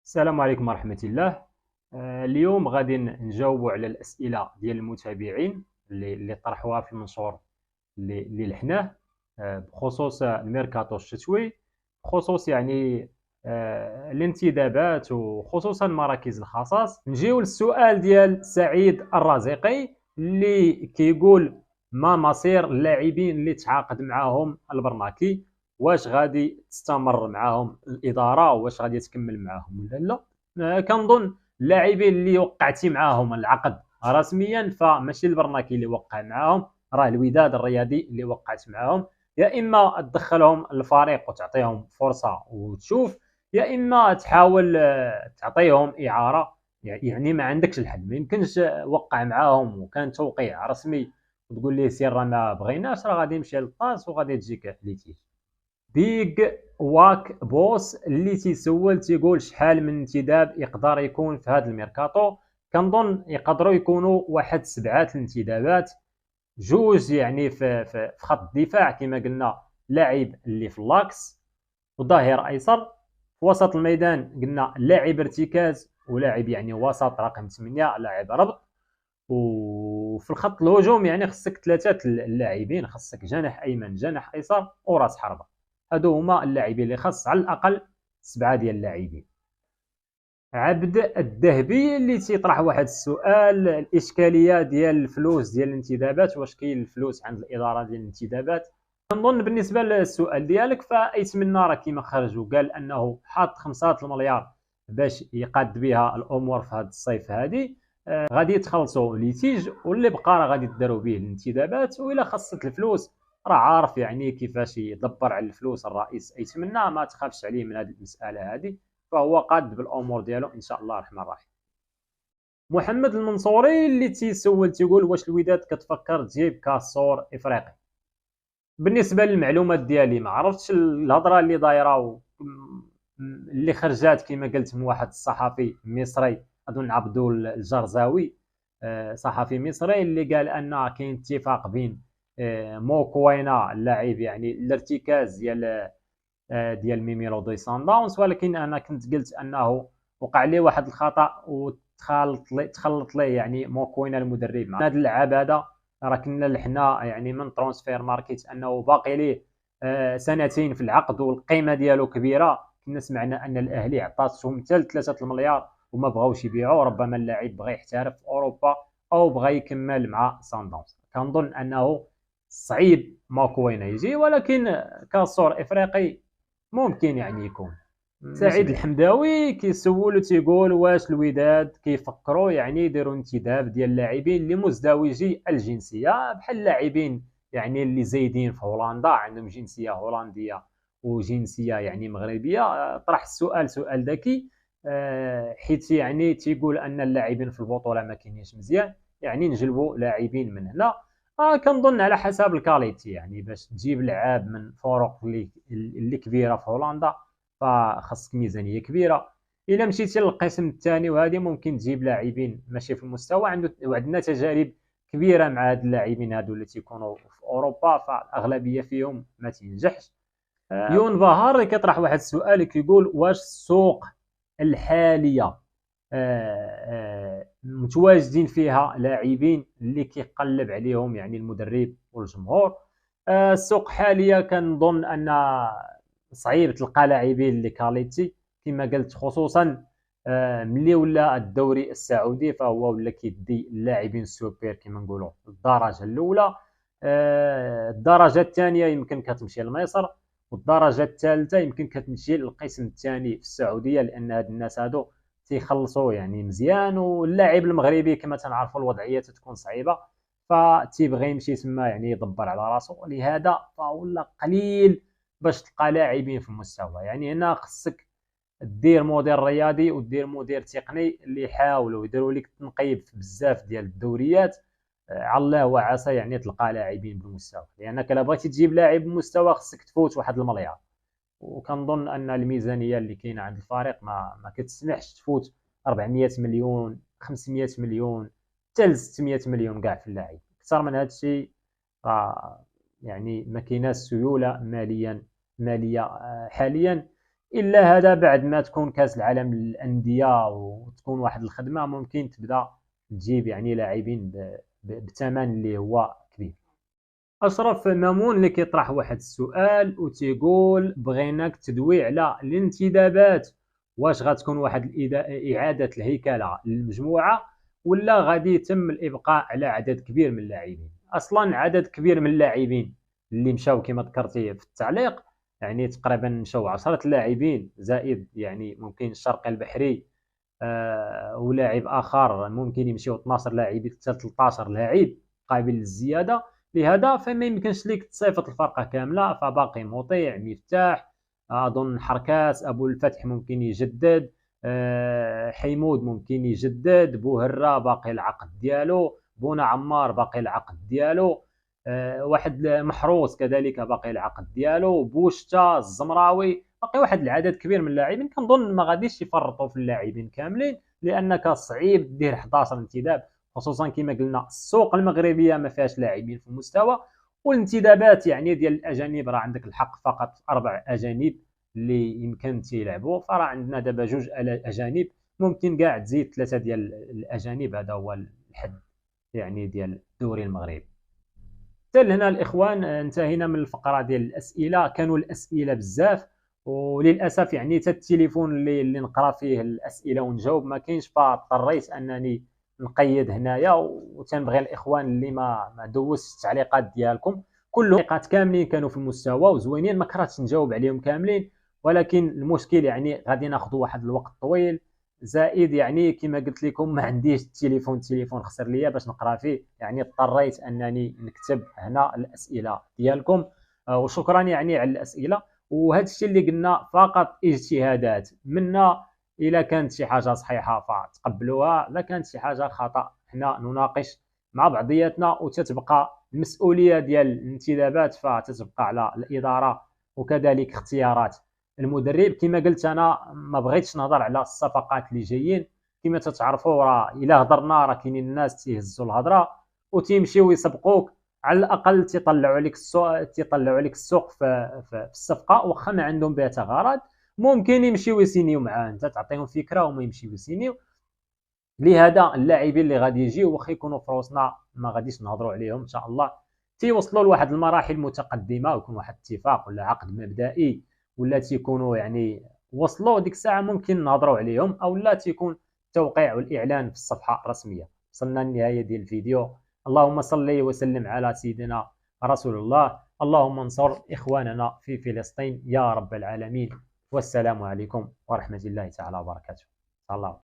السلام عليكم ورحمة الله. اليوم غادي نجاوبوا على الأسئلة ديال المتابعين اللي طرحوها في المنشور اللي لحناه، بخصوص الميركاتو الشتوي، بخصوص الانتدابات وخصوصا مراكز الخصاص. نجيو للسؤال ديال سعيد الرازقي اللي كيقول: ما مصير اللاعبين اللي تعاقد معاهم البرناكي؟ واش غادي تستمر معاهم الاداره؟ واش غادي تكمل معاهم ولا لا؟ كنظن اللاعبين اللي وقعتي معاهم العقد رسميا فماشي البرناكي اللي وقع معاهم، راه الوداد الرياضي اللي وقعت معاهم. يا اما تدخلهم الفريق وتعطيهم فرصه وتشوف، يا اما تحاول تعطيهم اعاره. يعني ما عندكش الحل، ما يمكنش وقع معاهم وكان توقيع رسمي وتقول ليه سير راه ما بغيناش، راه غادي يمشي للطاس وغادي تجيك ليتيج. بيغ واك بوس اللي تيسول تيقول: شحال من انتداب يقدر يكون في هذا الميركاتو؟ كنظن يقدروا يكونوا واحد 7 الانتدابات. جوج في خط الدفاع كما قلنا، لاعب اللي في اللاكس وظاهر ايسر. في وسط الميدان قلنا لاعب ارتكاز ولاعب وسط رقم 8 لاعب ربط. وفي الخط الهجوم خصك 3 اللاعبين، خصك جناح ايمن، جناح ايسر، وراس حربه. هادو هما اللاعبين اللي خص على الاقل 7 ديال اللاعبين. عبد الذهبي اللي تيطرح واحد السؤال: الاشكاليه ديال الفلوس ديال الانتدابات، واش كاين الفلوس عند الاداره ديال الانتدابات؟ كنظن بالنسبه للسؤال ديالك فايتمنى راه كيما خرج وقال انه حاط 5 المليار باش يقاد بها الامور في هذا الصيف هذه. غادي يتخلصوا ليتيج واللي بقى راه غادي يداروا به الانتدابات. والا خصت الفلوس راه عارف كيفاش يدبر على الفلوس الرئيس. ايتمنى ما تخافش عليه من هذه المساله هذه، فهو قاد بالامور ديالو ان شاء الله الرحمن الرحيم. محمد المنصوري اللي تيسول تيقول: واش الوداد كتفكر تجيب كاسور افريقي؟ بالنسبه للمعلومات ديالي ما عرفتش الهضره اللي دايره اللي خرجات كما قلت من واحد الصحفي مصري اظن عبدو الجرزاوي، صحفي مصري اللي قال ان كاين اتفاق بين موكوينا اللاعب الارتكاز ديال ميميلودي سان داونز، ولكن انا كنت قلت انه وقع لي واحد الخطا وتخلط لي موكوينا المدرب مع هذه اللعابه. راه كنا حنا من ترانسفير ماركت انه باقي ليه سنتين في العقد والقيمه ديالو كبيره. كنا سمعنا ان الاهلي عطاتهم حتى 3 المليار وما بغاوش يبيعوا. ربما اللاعب بغى يحترف في اوروبا او بغى يكمل مع سان داونز. كنظن انه صعيب ماكوينا يجي، ولكن كاسور افريقي ممكن يكون. سعيد الحمداوي كيسول تيقول: واش الوداد كيفكروا يديروا انتداب ديال اللاعبين اللي مزدوجي الجنسيه بحال اللاعبين اللي زايدين في هولندا عندهم جنسيه هولنديه وجنسيه مغربيه؟ طرح السؤال سؤال ذكي، حيت تيقول ان اللاعبين في البطوله ما كاينينش مزيان، نجلبوا لاعبين من هنا. كنظن على حسب الكاليتي، باش تجيب لعاب من فرق اللي كبيره في هولندا فخصك ميزانيه كبيره. الا مشيتي للقسم الثاني وهذه ممكن تجيب لاعبين ماشي في المستوى. وعندنا تجارب كبيره مع هاد اللاعبين هادو اللي تيكونوا في اوروبا، فالاغلبيه فيهم ما تنجحش. يون بهار كيطرح واحد السؤال كيقول: واش السوق الحاليه متواجدين فيها لاعبين اللي كيقلب عليهم المدرب والجمهور؟ السوق الحاليه كنظن ان صعيب تلقى لاعبين اللي كاليتي كما قلت، خصوصا ملي ولا الدوري السعودي فهو ولا كيدي اللاعبين السوبر كما نقولوا الدرجه الاولى. الدرجه الثانيه يمكن كتمشي لمصر، والدرجه الثالثه يمكن كتمشي للقسم الثاني في السعوديه، لان هاد الناس هادو تيخلصوا مزيان. واللاعب المغربي كما تنعرفوا الوضعيه تكون صعيبه، فتيبغي يمشي تما يدبر على راسو، ولهذا فولا قليل باش تلقى لاعبين في المستوى. هنا خصك دير مدير رياضي ودير مدير تقني اللي يحاولوا يديروا لك تنقيب في بزاف ديال الدوريات، على الله وعسى تلقى لاعبين بالمستوى. لانك الا بغيتي تجيب لاعب بالمستوى خصك تفوت واحد المليار، وكنظن ان الميزانيه اللي كاينه عند الفريق ما كتسمحش تفوت 400 مليون 500 مليون حتى 600 مليون كاع في اللاعب. اكثر من هذا الشيء ما كايناش سيوله ماليه حاليا. الا هذا بعد ما تكون كاس العالم للانديه وتكون واحد الخدمه ممكن تبدا تجيب يعني لاعبين بثمن اللي هو كبير. اشرف مامون اللي كيطرح واحد السؤال وتيقول بغيناك تدوي على الانتدابات، واش غتكون واحد اعاده الهيكله للمجموعه ولا غادي يتم الابقاء على عدد كبير من اللاعبين؟ اصلا عدد كبير من اللاعبين اللي مشاو كما ذكرتي في التعليق، يعني تقريبا مشاو 10 لاعبين زائد يعني ممكن الشرقي البحري ولاعب اخر ممكن يمشيو 12 لاعب حتى 13 لاعب قابل للزياده. لهذا فما يمكنش ليك تصيفط الفرقه كامله، فباقي مطيع، مفتاح، اظن حركاس، ابو الفتح ممكن يجدد، حيمود ممكن يجدد، بوهره باقي العقد ديالو، بونا عمار باقي العقد ديالو، واحد محروس كذلك باقي العقد ديالو، بوشتا، الزمراوي، باقي واحد العدد كبير من اللاعبين. كنظن ما غاديش يفرطوا في اللاعبين كاملين لانك صعيب دير 11 انتداب، خصوصا كما قلنا السوق المغربيه ما فيهاش لاعبين في المستوى، والانتدابات يعني ديال الاجانب راه عندك الحق فقط 4 اجانب اللي يمكن تيلعبوا، فراه عندنا دابا 2 اجانب، ممكن كاع تزيد 3 ديال الاجانب، هذا هو الحد يعني ديال الدوري المغربي. حتى لهنا الاخوان انتهينا من الفقره ديال الاسئله. كانوا الاسئله بزاف وللاسف يعني حتى التليفون اللي نقرا فيه الاسئله ونجاوب ما كاينش، فاضطريت انني نقيد هنايا، وتنبغي الاخوان اللي ما دوزش التعليقات ديالكم كلهم، التعليقات كاملين كانوا في المستوى وزوينين، ما كرهتش نجاوب عليهم كاملين، ولكن المشكل يعني غادي ناخذوا واحد الوقت طويل، زائد يعني كما قلت لكم ما عنديش التليفون خسر ليا باش نقرا فيه، يعني اضطريت انني نكتب هنا الاسئله ديالكم. وشكرا يعني على الاسئله، وهذا الشيء اللي قلنا فقط اجتهادات منا، الا كانت شي حاجه صحيحه فتقبلوها، اذا كانت شي حاجه خطا حنا نناقش مع بعضياتنا، وتتبقى المسؤوليه ديال الانتدابات فتتبقى على الاداره وكذلك اختيارات المدرب. كما قلت انا ما بغيتش نهضر على الصفقات اللي جايين، كما تتعرفوا راه الا هضرنا راه كاينين الناس تيهزوا الهضره وتيمشيو يسبقوك، على الاقل تيطلعوا لك السوق في الصفقه، واخا ما عندهم بها غرض ممكن يمشيو يسينيو معاه، انت تعطيهم فكره وما يمشيو يسينيو. لهذا اللاعبين اللي غادي يجيو واخا يكونوا في روسنا ما غاديش نهضروا عليهم ان شاء الله، تيوصلوا لواحد المراحل متقدمه ويكون واحد اتفاق ولا عقد مبدئي، ولا تيكونوا يعني وصلوا ديك الساعه ممكن نهضروا عليهم، او لا تيكون التوقيع والاعلان في الصفحه الرسميه. وصلنا للنهايه ديال الفيديو. اللهم صل وسلم على سيدنا رسول الله. اللهم انصر اخواننا في فلسطين يا رب العالمين، والسلام عليكم ورحمه الله تعالى وبركاته. الله